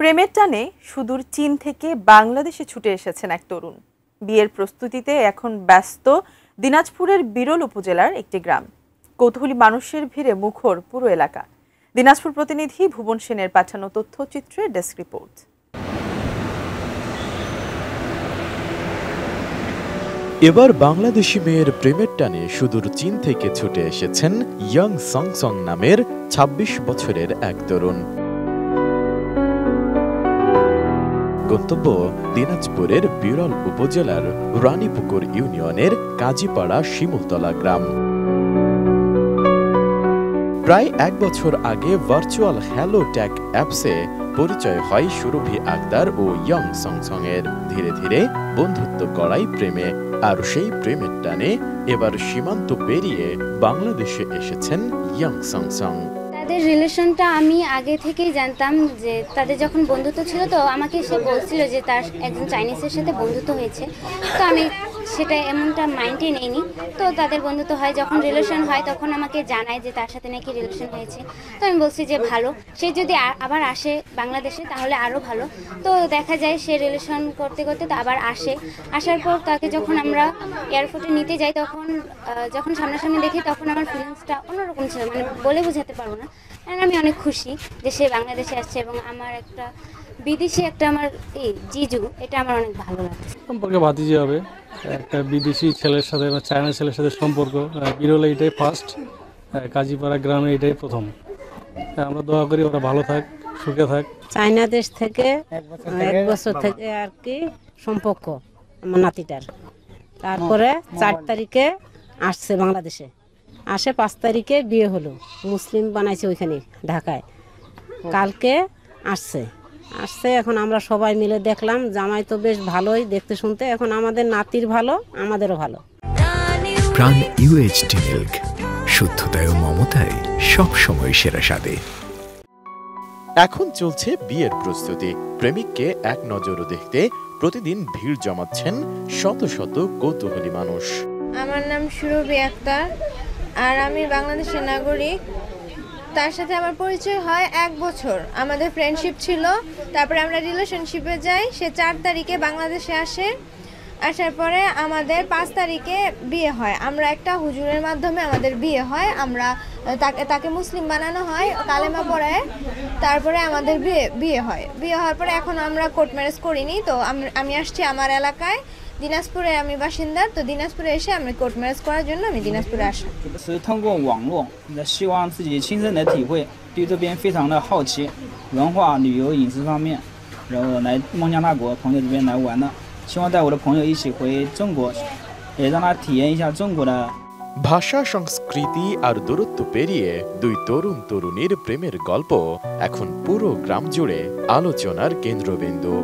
প্রেমের টানে সুদূর চীন থেকে বাংলাদেশে ছুটে এসেছেন এক তরুণ। বিয়ের প্রস্তুতিতে এখন ব্যস্ত দিনাজপুরের বিরল উপজেলার একটি গ্রাম। কৌতূহলী মানুষের ভিড়ে মুখর পুরো এলাকা। দিনাজপুর প্রতিনিধি ভুবন সেনের পাঠানো তথ্যচিত্রে ডেস্ক রিপোর্ট। এবার বাংলাদেশি মেয়ের প্রেমের টানে সুদূর চীন থেকে ছুটে এসেছেন ইয়াং সংসং নামের ২৬ বছরের এক তরুণ। গন্তব্য দিনাজপুরের বিরল উপজেলার রানীপুকুর ইউনিয়নের কাজীপাড়া শিমুলতলা গ্রাম। প্রায় ১ বছর আগে ভার্চুয়াল হ্যালো ট্যাগ অ্যাপসে পরিচয় হয় সুরভি আক্তার ও ইয়াং সংসং এর। ধীরে ধীরে বন্ধুত্ব গড়ায় প্রেমে, আর সেই প্রেমের টানে এবার সীমান্ত পেরিয়ে বাংলাদেশে এসেছেন ইয়াং সংসং। তাদের রিলেশনটা আমি আগে থেকেই জানতাম, যে তাদের যখন বন্ধুত্ব ছিল তো আমাকে সে বলছিল যে তার একজন চাইনিজের সাথে বন্ধুত্ব হয়েছে। তো আমি সেটা এমনটা মাইন্ডে নেইনি। তো তাদের বন্ধুত্ব হয়, যখন রিলেশন হয় তখন আমাকে জানায় যে তার সাথে নাকি রিলেশন হয়েছে। তো আমি বলছি যে ভালো, সে যদি আবার আসে বাংলাদেশে তাহলে আরও ভালো। তো দেখা যায় সে রিলেশন করতে করতে তো আবার আসার পর তাকে যখন আমরা এয়ারপোর্টে নিতে যাই তখন যখন সামনাসামনি দেখি তখন আমার ফিলিংসটা অন্যরকম ছিল, মানে বলে বোঝাতে পারবো না। আমি অনেক খুশি যে সে বাংলাদেশে আসছে এবং আমার একটা বিদেশি একটা আমার জিজু, এটা আমার অনেক ভালো লাগছে। সম্পর্কে ভাতিজি হবে, একটা বিদেশি ছেলের সাথে বা চায়না ছেলের সাথে সম্পর্ক বিরল, এইটাই ফার্স্ট। কাজীপাড়া গ্রামে এটাই প্রথম। আমরা দোয়া করি ওরা ভালো থাক, সুখে থাক। চায়না দেশ থেকে 1 বছর থেকে আর কি সম্পর্ক আমার নাতিটার। তারপরে 4 তারিখে আসছে বাংলাদেশে, আসে 5 তারিখে বিয়ে হলো। মুসলিম বানাইছে ওইখানে ঢাকায়। কালকে আসছে। এখন আমরা সবাই মিলে দেখলাম জামাই তো বেশ ভালোই দেখতে শুনতে। এখন আমাদের নাতির ভালো, আমাদেরও ভালো। প্রাণ ইউএইচটি মিল্ক, শুদ্ধতায় ও মমতায় সব সময় সেরা স্বাদে। এখন চলছে বিয়ের প্রস্তুতি। প্রেমিককে এক নজরে দেখতে প্রতিদিন ভিড় জমাচ্ছেন শত শত কৌতূহলী মানুষ। আমার নাম সুরভি আক্তার, আর আমি বাংলাদেশের নাগরিক। তার সাথে আমার পরিচয় হয় 1 বছর। আমাদের ফ্রেন্ডশিপ ছিল, তারপরে আমরা রিলেশনশিপে যাই। সে 4 তারিখে বাংলাদেশে আসার পরে আমাদের 5 তারিখে বিয়ে হয়। আমরা একটা হুজুরের মাধ্যমে আমাদের বিয়ে হয়। আমরা তাকে মুসলিম বানানো হয়, কালেমা পড়ায়। তারপরে আমাদের বিয়ে হয়। বিয়ে হওয়ার পরে এখন আমরা কোর্ট ম্যারেজ করিনি। তো আমি আসছি আমার এলাকায়, দিনাজপুরে আমি বাসিন্দা। তো দিনাজপুরে এসে আমি কোর্ট ম্যারেজ করার জন্য আমি দিনাজপুরে আসি। 是通过网络，希望自己亲身的体会，对这边非常的好奇，文化、旅游、饮食方面，然后来孟加拉国朋友这边来玩的，希望带我的朋友一起回中国，也让他体验一下中国的 ভাষা, সংস্কৃতি আর দূরত্ব পেরিয়ে দুই তরুণ তরুণীর প্রেমের গল্প এখন পুরো গ্রাম জুড়ে আলোচনার কেন্দ্রবিন্দু।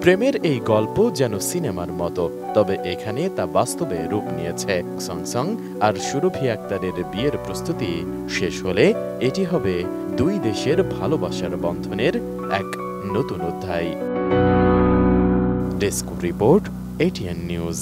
প্রেমের এই গল্প যেন সিনেমার মতো, তবে এখানে তা বাস্তবে রূপ নিয়েছে। সংসং আর সুরভি আক্তারের বিয়ের প্রস্তুতি শেষ হলে এটি হবে দুই দেশের ভালোবাসার বন্ধনের এক নতুন অধ্যায়। Desk report, ATN news.